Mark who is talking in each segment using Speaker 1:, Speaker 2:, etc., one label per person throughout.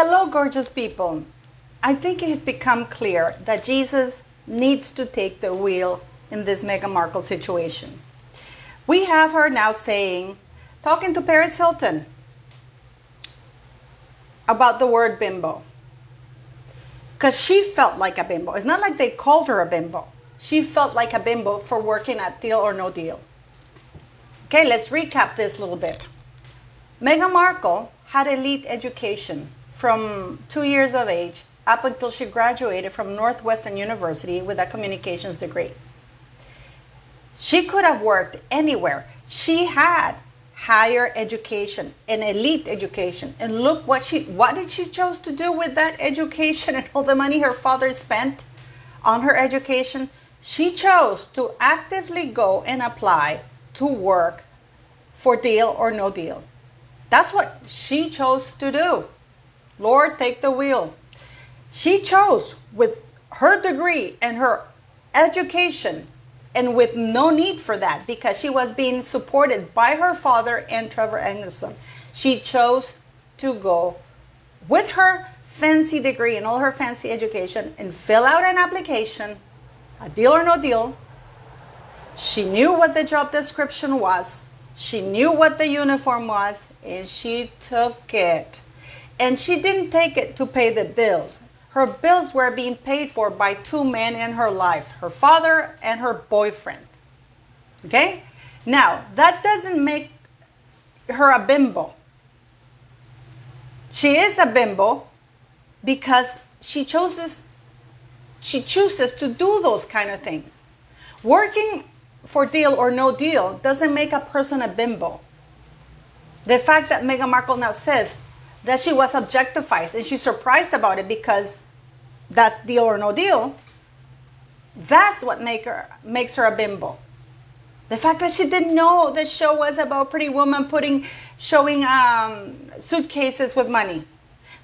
Speaker 1: Hello, gorgeous people. I think it has become clear that Jesus needs to take the wheel in this Meghan Markle situation. We have her now talking to Paris Hilton about the word bimbo. Because she felt like a bimbo. It's not like they called her a bimbo. She felt like a bimbo for working at Deal or No Deal. Okay, let's recap this a little bit. Meghan Markle had elite education from 2 years of age up until she graduated from Northwestern University with a communications degree. She could have worked anywhere. She had higher education, an elite education. And look what did she choose to do with that education and all the money her father spent on her education? She chose to actively go and apply to work for Deal or No Deal. That's what she chose to do. Lord, take the wheel. She chose with her degree and her education and with no need for that because she was being supported by her father and Trevor Eggleston. She chose to go with her fancy degree and all her fancy education and fill out an application, a Deal or No Deal. She knew what the job description was. She knew what the uniform was, and she took it. And she didn't take it to pay the bills. Her bills were being paid for by two men in her life, her father and her boyfriend. Okay? Now, that doesn't make her a bimbo. She is a bimbo because she chooses to do those kind of things. Working for Deal or No Deal doesn't make a person a bimbo. The fact that Meghan Markle now says that she was objectified and she's surprised about it because that's Deal or No Deal, that's what makes her a bimbo. The fact that she didn't know the show was about pretty woman showing suitcases with money.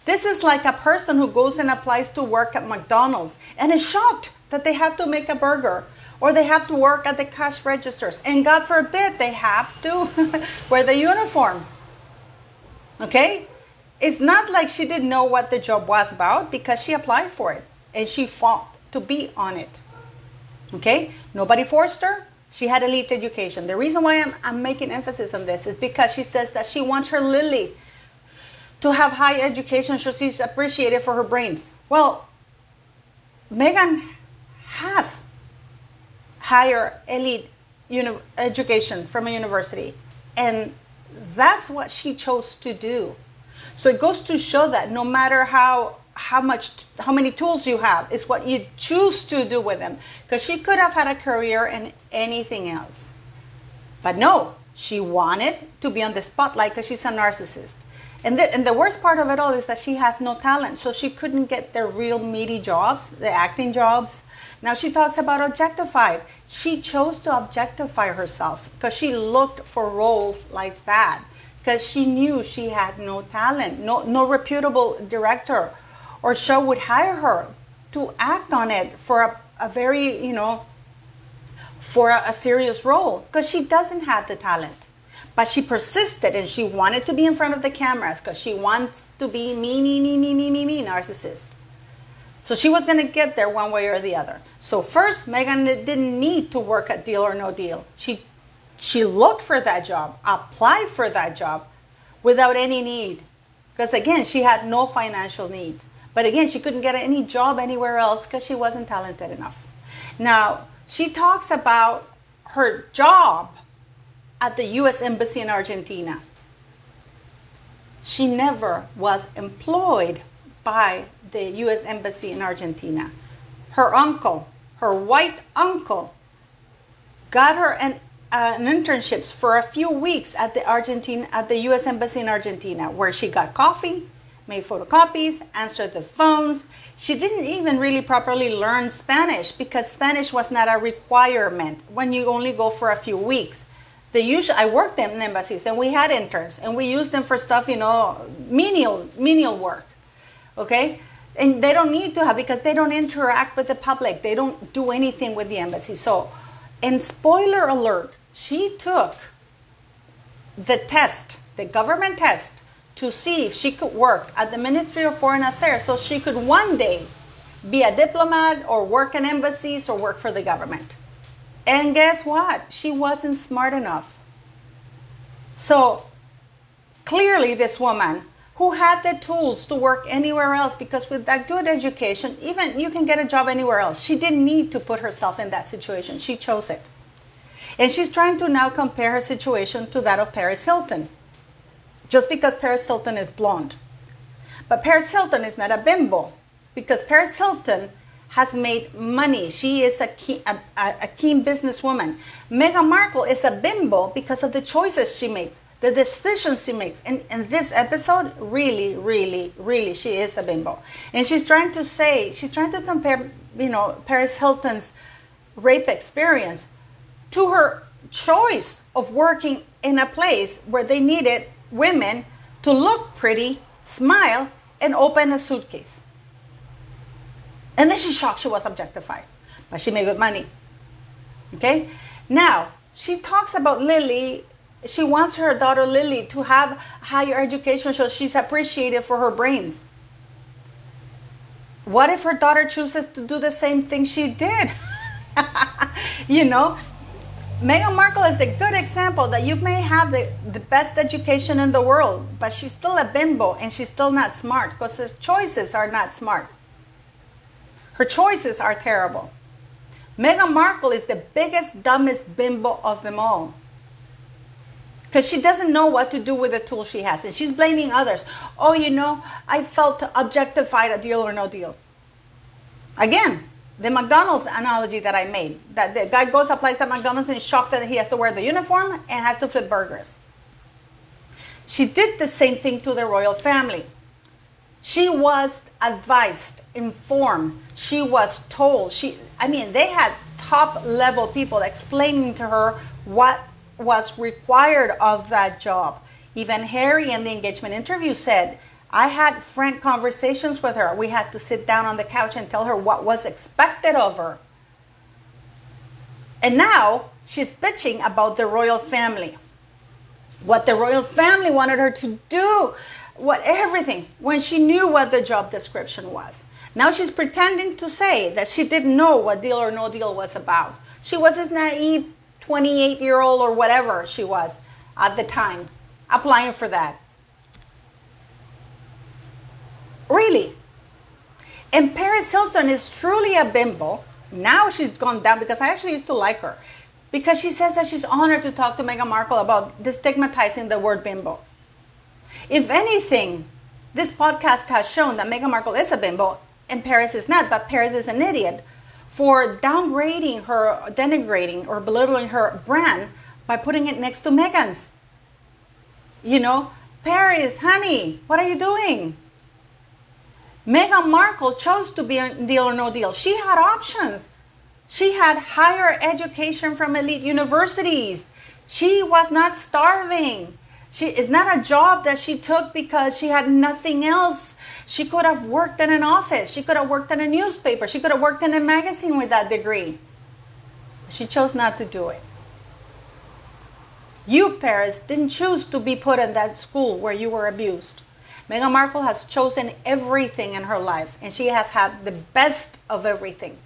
Speaker 1: This is like a person who goes and applies to work at McDonald's and is shocked that they have to make a burger or they have to work at the cash registers. And God forbid they have to wear the uniform. Okay? It's not like she didn't know what the job was about because she applied for it and she fought to be on it. Okay? Nobody forced her. She had elite education. The reason why I'm making emphasis on this is because she says that she wants her Lily to have high education so she's appreciated for her brains. Well, Meghan has higher elite education from a university, and that's what she chose to do. So it goes to show that no matter how many tools you have, it's what you choose to do with them. Because she could have had a career in anything else, but no, she wanted to be on the spotlight because she's a narcissist. And the worst part of it all is that she has no talent, so she couldn't get the real meaty jobs, the acting jobs. Now she talks about objectified. She chose to objectify herself because she looked for roles like that because she knew she had no talent. No reputable director or show would hire her to act on it for a very, for a serious role because she doesn't have the talent. But she persisted and she wanted to be in front of the cameras because she wants to be me, narcissist. So she was going to get there one way or the other. So first, Meghan didn't need to work at Deal or No Deal. She looked for that job, applied for that job without any need. Because again, she had no financial needs. But again, she couldn't get any job anywhere else because she wasn't talented enough. Now, she talks about her job at the U.S. Embassy in Argentina. She never was employed by the U.S. Embassy in Argentina. Her uncle, her white uncle, got her an internships for a few weeks at the U.S. Embassy in Argentina, where she got coffee, made photocopies, answered the phones. She didn't even really properly learn Spanish because Spanish was not a requirement when you only go for a few weeks. I worked in embassies and we had interns and we used them for stuff, menial work. Okay? And they don't need to have, because they don't interact with the public. They don't do anything with the embassy. So, and spoiler alert, she took the test, the government test, to see if she could work at the Ministry of Foreign Affairs so she could one day be a diplomat or work in embassies or work for the government. And guess what? She wasn't smart enough. So clearly this woman who had the tools to work anywhere else, because with that good education, even you can get a job anywhere else. She didn't need to put herself in that situation. She chose it. And she's trying to now compare her situation to that of Paris Hilton, just because Paris Hilton is blonde. But Paris Hilton is not a bimbo, because Paris Hilton has made money. She is a keen businesswoman. Meghan Markle is a bimbo because of the choices she makes, the decisions she makes. And in this episode, really, she is a bimbo. And she's trying to compare, Paris Hilton's rape experience to her choice of working in a place where they needed women to look pretty, smile, and open a suitcase. And then she's shocked she was objectified, but she made good money. Okay? Now, she talks about Lily. She wants her daughter Lily to have higher education so she's appreciated for her brains. What if her daughter chooses to do the same thing she did? Meghan Markle is a good example that you may have the best education in the world, but she's still a bimbo and she's still not smart because her choices are not smart. Her choices are terrible. Meghan Markle is the biggest, dumbest bimbo of them all, because she doesn't know what to do with the tool she has. And she's blaming others. Oh, I felt objectified at Deal or No Deal. Again, the McDonald's analogy that I made, that the guy goes, applies at McDonald's and is shocked that he has to wear the uniform and has to flip burgers. She did the same thing to the royal family. She was advised, informed. She was told. They had top level people explaining to her what was required of that job. Even Harry in the engagement interview said, I had frank conversations with her. We had to sit down on the couch and tell her what was expected of her. And now she's bitching about the royal family. What the royal family wanted her to do, everything, when she knew what the job description was. Now she's pretending to say that she didn't know what Deal or No Deal was about. She was this naive 28-year-old or whatever she was at the time, applying for that. Really. And Paris Hilton is truly a bimbo. Now she's gone down, because I actually used to like her, because she says that she's honored to talk to Meghan Markle about destigmatizing the word bimbo. If anything, this podcast has shown that Meghan Markle is a bimbo and Paris is not, but Paris is an idiot for downgrading her, denigrating or belittling her brand by putting it next to Meghan's. Paris, honey, what are you doing? Meghan Markle chose to be on Deal or No Deal. She had options. She had higher education from elite universities. She was not starving. It's not a job that she took because she had nothing else. She could have worked in an office. She could have worked in a newspaper. She could have worked in a magazine with that degree. She chose not to do it. You, Paris, didn't choose to be put in that school where you were abused. Meghan Markle has chosen everything in her life, and she has had the best of everything.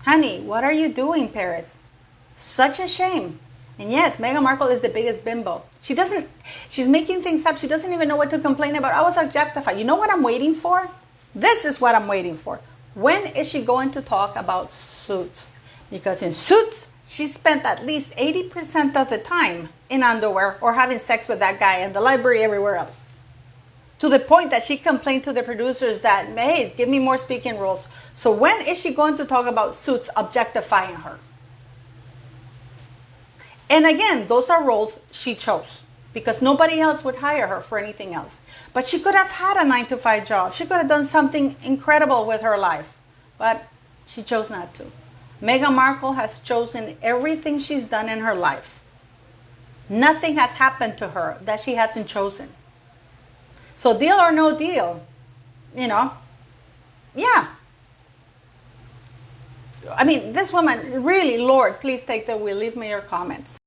Speaker 1: Honey, what are you doing, Paris? Such a shame. And yes, Meghan Markle is the biggest bimbo. She's making things up. She doesn't even know what to complain about. I was objectified. You know what I'm waiting for? This is what I'm waiting for. When is she going to talk about Suits? Because in Suits, she spent at least 80% of the time in underwear or having sex with that guy in the library, everywhere else. To the point that she complained to the producers that, hey, give me more speaking roles. So when is she going to talk about Suits objectifying her? And again, those are roles she chose because nobody else would hire her for anything else. But she could have had a 9-to-5 job. She could have done something incredible with her life, but she chose not to. Meghan Markle has chosen everything she's done in her life. Nothing has happened to her that she hasn't chosen. So Deal or No Deal, yeah. This woman, really, Lord, please take the wheel. Leave me your comments.